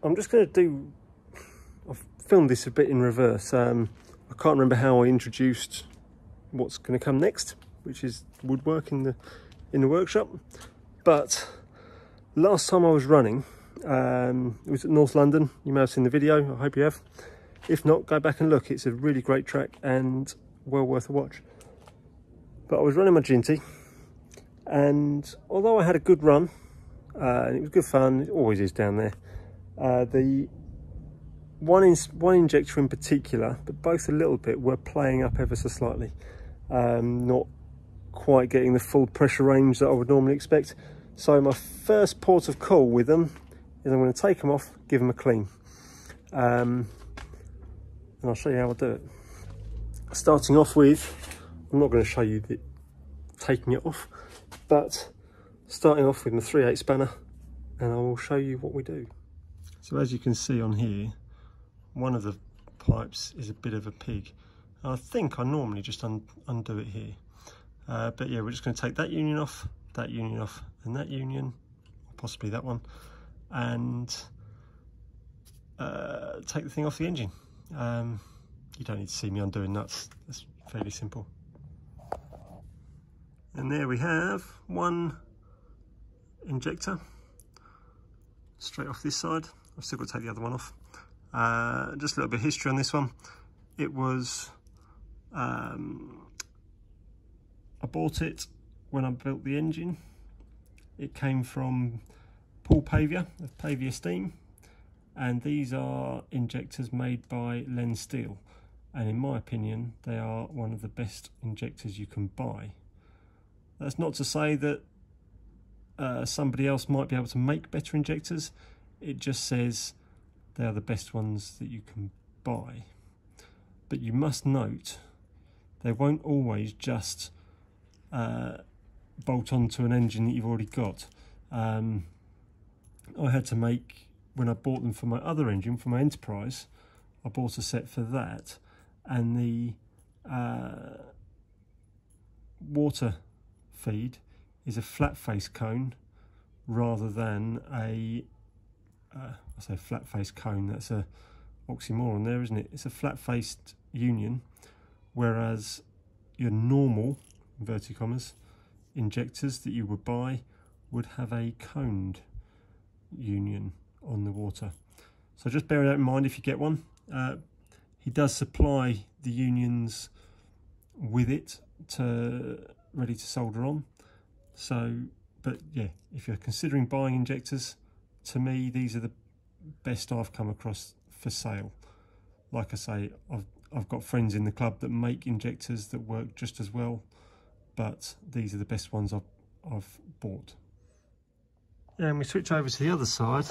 I'm just going to do, I've filmed this a bit in reverse. I can't remember how I introduced what's going to come next, which is woodwork in the workshop. But last time I was running, it was at North London. You may have seen the video, I hope you have. If not, go back and look. It's a really great track and well worth a watch. But I was running my Ginty, and although I had a good run, and it was good fun, it always is down there, the one injector in particular, but both a little bit, were playing up ever so slightly. Not quite getting the full pressure range that I would normally expect. So my first port of call with them is I'm going to take them off, give them a clean. And I'll show you how I do it. Starting off with, I'm not going to show you taking it off, but starting off with my 3/8 spanner, and I will show you what we do. So as you can see on here, one of the pipes is a bit of a pig. I think I normally just undo it here. But yeah, we're just going to take that union off, and that union, possibly that one, and take the thing off the engine. You don't need to see me undoing nuts, that's fairly simple. And there we have one injector, straight off this side. I've still got to take the other one off. Just a little bit of history on this one. It was, I bought it when I built the engine. It came from Paul Pavia of Pavia Steam, and these are injectors made by Len Steel, and in my opinion they are one of the best injectors you can buy. That's not to say that somebody else might be able to make better injectors. It just says they are the best ones that you can buy. But you must note, they won't always just bolt onto an engine that you've already got. I had to make, when I bought them for my other engine, for my Enterprise, I bought a set for that, and the water feed is a flat face cone rather than a I say flat face cone, that's a oxymoron there, isn't it? It's a flat faced union, whereas your normal, inverted commas, injectors that you would buy would have a coned union on the water. So just bear that in mind if you get one. He does supply the unions with it, ready to solder on. So, but yeah, if you're considering buying injectors, to me these are the best I've come across for sale. Like I say, I've got friends in the club that make injectors that work just as well, but these are the best ones I've bought. And we switch over to the other side,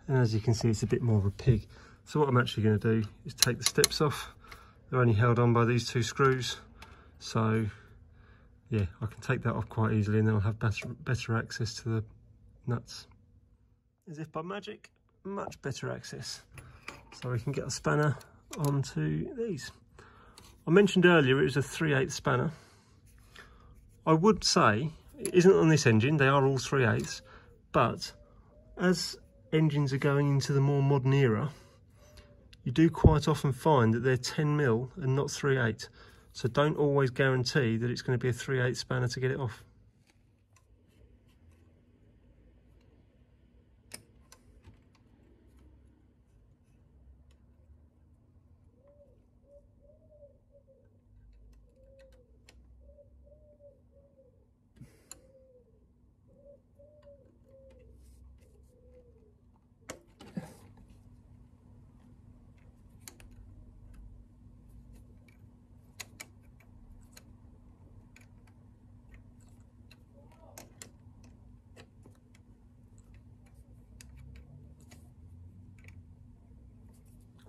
and as you can see, it's a bit more of a pig. So what I'm actually going to do is take the steps off. They're only held on by these two screws, so yeah, I can take that off quite easily, and then I'll have better access to the nuts. As if by magic, much better access. So we can get a spanner onto these. I mentioned earlier it was a 3/8 spanner. I would say it isn't on this engine, they are all 3/8, but as engines are going into the more modern era, you do quite often find that they're 10mm and not 3/8. So don't always guarantee that it's going to be a 3/8 spanner to get it off.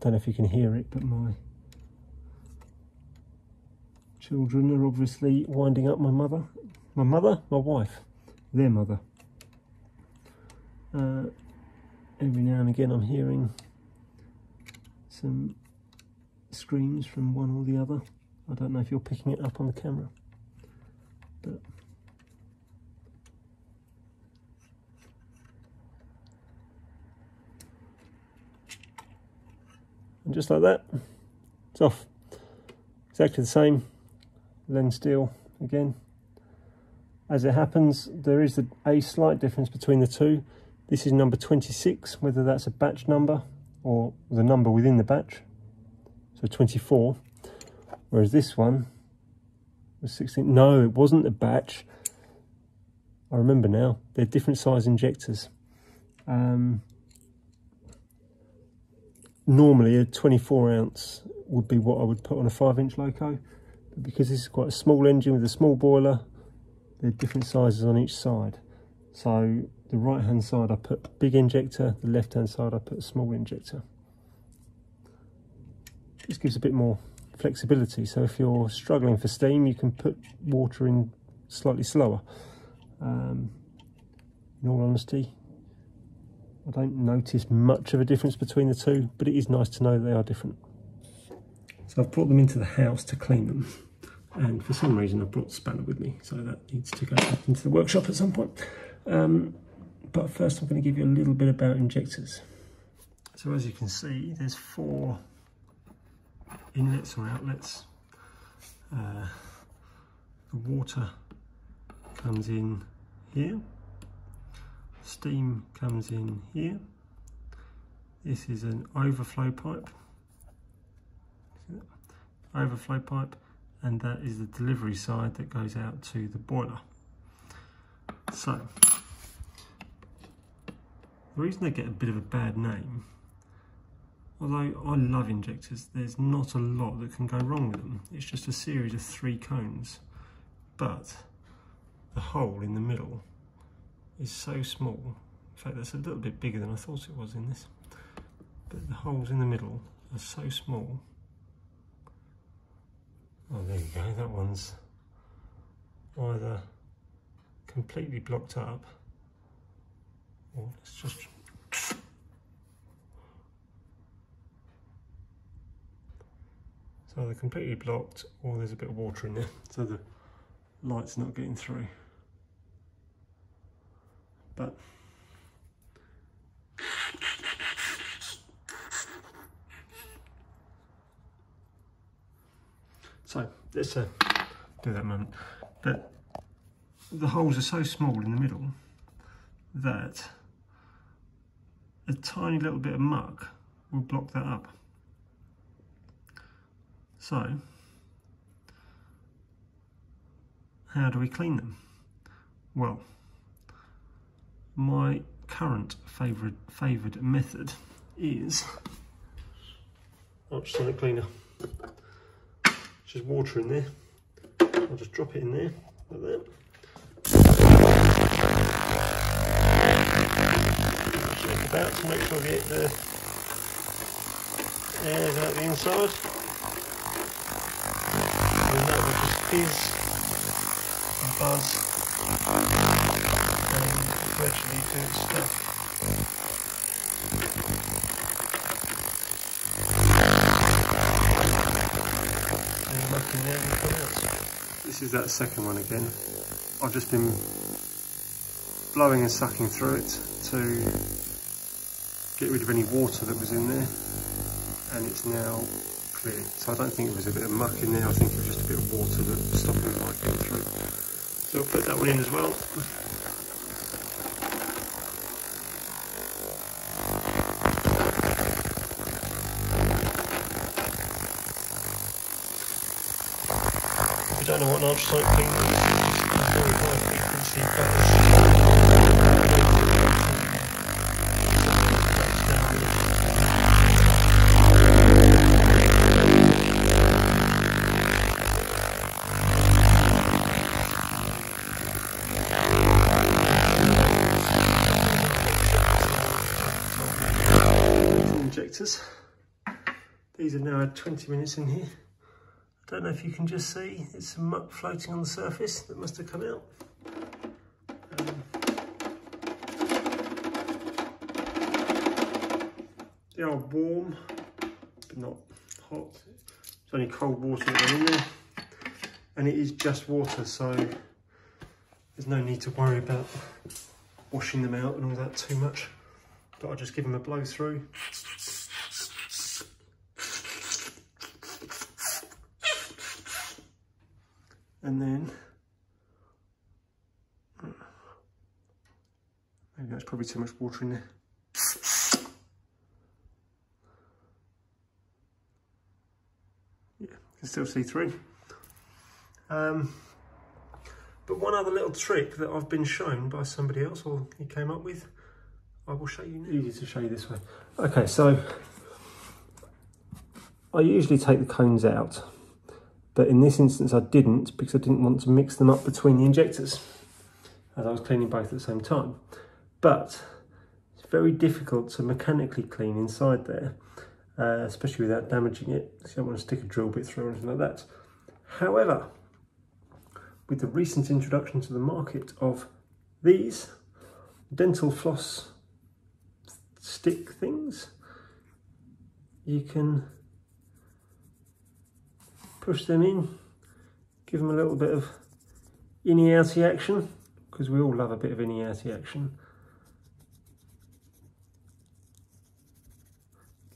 Don't know if you can hear it, but my children are obviously winding up my wife, their mother. Every now and again I'm hearing some screams from one or the other. I don't know if you're picking it up on the camera, but and just like that, it's off. Exactly the same lens steel again. As it happens, there is a slight difference between the two. This is number 26, whether that's a batch number or the number within the batch, so 24, whereas this one was 16. No, it wasn't a batch. I remember now, they're different size injectors. Normally a 24 ounce would be what I would put on a 5-inch loco, but because this is quite a small engine with a small boiler, they're different sizes on each side. So the right hand side I put a big injector, the left hand side I put a small injector. This gives a bit more flexibility, so if you're struggling for steam you can put water in slightly slower. In all honesty, I don't notice much of a difference between the two, but it is nice to know they are different. So I've brought them into the house to clean them, and for some reason I've brought the spanner with me, so that needs to go back into the workshop at some point. But first I'm going to give you a little bit about injectors. So as you can see, there's 4 inlets or outlets. The water comes in here, steam comes in here. This is an overflow pipe, and that is the delivery side that goes out to the boiler. So the reason they get a bit of a bad name, although I love injectors, there's not a lot that can go wrong with them. It's just a series of 3 cones, but the hole in the middle is so small. In fact, that's a little bit bigger than I thought it was in this, but the holes in the middle are so small. Oh, there you go, that one's either completely blocked up, or let's just so they're completely blocked, or there's a bit of water in there, so the light's not getting through. But so let's do that moment. But the holes are so small in the middle that a tiny little bit of muck will block that up. So how do we clean them? Well, my current favoured method is ultrasonic cleaner. Just water in there. I'll just drop it in there like that. Shake about to make sure we get the air out the inside. And that will just fizz and buzz and gradually do its stuff. This is that second one again. I've just been blowing and sucking through it to get rid of any water that was in there, and it's now clear. So I don't think it was a bit of muck in there, I think it was just a bit of water that was stopping the light going through. So I'll put that one in as well. If you don't know what an ultrasonic cleaner is, it's very high frequency buzz. Injectors. These have now had 20 minutes in here. I don't know if you can just see, there's some muck floating on the surface that must have come out. They are warm, but not hot. It's only cold water that went in there, and it is just water, so there's no need to worry about washing them out and all that too much. But I'll just give them a blow through. And then, maybe that's probably too much water in there. Yeah, you can still see through. But one other little trick that I've been shown by somebody else, or he came up with, I will show you now. Easy to show you this way. Okay, so I usually take the cones out, but in this instance I didn't, because I didn't want to mix them up between the injectors, as I was cleaning both at the same time. But it's very difficult to mechanically clean inside there, especially without damaging it. So you don't want to stick a drill bit through or anything like that. However, with the recent introduction to the market of these dental floss stick things, you can push them in, give them a little bit of inny-outy action, because we all love a bit of inny-outy action.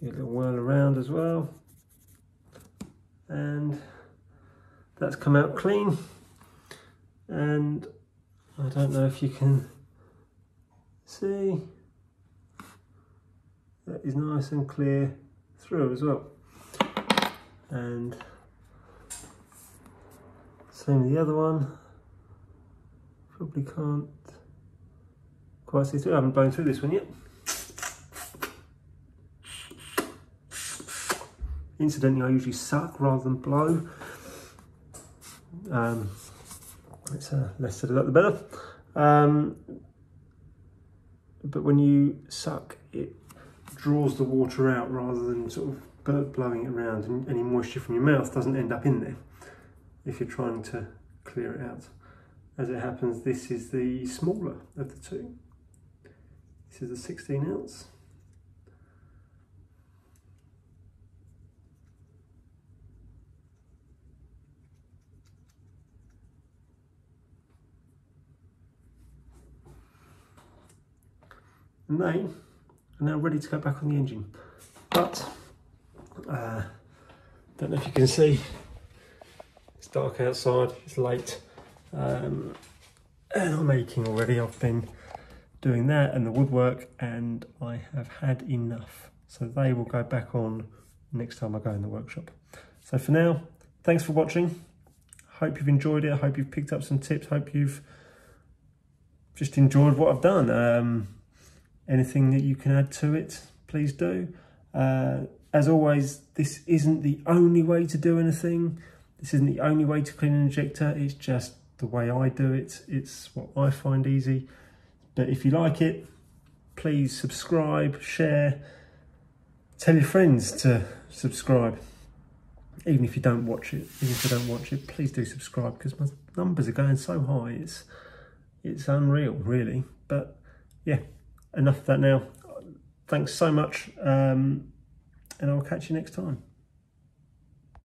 Give it a little whirl around as well, and that's come out clean. And I don't know if you can see, that is nice and clear through as well. And same with the other one, probably can't quite see through. I haven't blown through this one yet. Incidentally, I usually suck rather than blow. It's less said about the better. But when you suck, it draws the water out rather than sort of blowing it around, and any moisture from your mouth doesn't end up in there if you're trying to clear it out. As it happens, this is the smaller of the two. This is the 16 ounce. And they are now ready to go back on the engine. But, don't know if you can see, it's dark outside, it's late, and I'm aching already. I've been doing that and the woodwork, and I have had enough. So they will go back on next time I go in the workshop. So for now, thanks for watching. Hope you've enjoyed it. I hope you've picked up some tips. Hope you've just enjoyed what I've done. Anything that you can add to it, please do. As always, this isn't the only way to do anything. This isn't the only way to clean an injector. It's just the way I do it. It's what I find easy. But if you like it, please subscribe, share, tell your friends to subscribe. Even if you don't watch it, please do subscribe, because my numbers are going so high. It's unreal, really. But yeah. Enough of that now. Thanks so much, and I'll catch you next time.